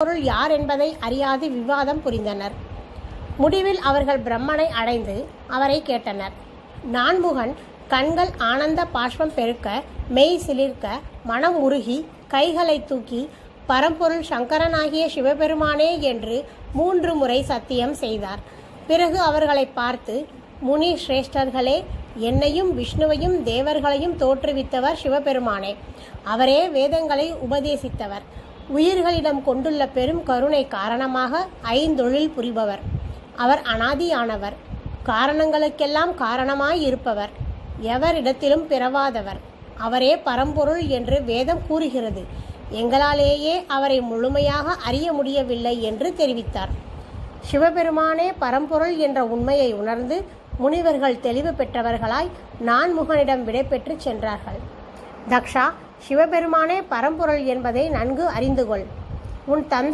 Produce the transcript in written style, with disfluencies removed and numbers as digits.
பரம்பொருள் யார் என்பதை அறியாது விவாதம் புரிந்தனர். முடிவில் அவர்கள் பிரம்மனை அடைந்து அவரை கேட்டனர். நான்முகன் கண்கள் ஆனந்த பாஷ்பம் பெருக்க, மெய் சிலிர்க்க, மனம் உருகி, கைகளை தூக்கி பரம்பொருள் சங்கரனாகிய சிவபெருமானே என்று 3 முறை சத்தியம் செய்தார். பிறகு அவர்களை பார்த்து, முனி சிரேஷ்டர்களே, என்னையும் விஷ்ணுவையும் தேவர்களையும் தோற்றுவித்தவர் சிவபெருமானே. அவரே வேதங்களை உபதேசித்தவர். உயிர்களிடம் கொண்டுள்ள பெரும் கருணை காரணமாக ஐந்தொழில் புரிபவர். அவர் அனாதியானவர், காரணங்களுக்கெல்லாம் காரணமாயிருப்பவர், எவரிடத்திலும் பிறவாதவர். அவரே பரம்பொருள் என்று வேதம் கூறுகிறது. எங்களாலேயே அவரை முழுமையாக அறிய முடியவில்லை என்று தெரிவித்தார். சிவபெருமானே பரம்பொருள் என்ற உண்மையை உணர்ந்து முனிவர்கள் தெளிவு பெற்றவர்களாய் நான்முகனிடம் விடைபெற்று சென்றார்கள். தக்ஷா, சிவபெருமானே பரம்பொருள் என்பதை நன்கு அறிந்து கொள். உன் தந்தை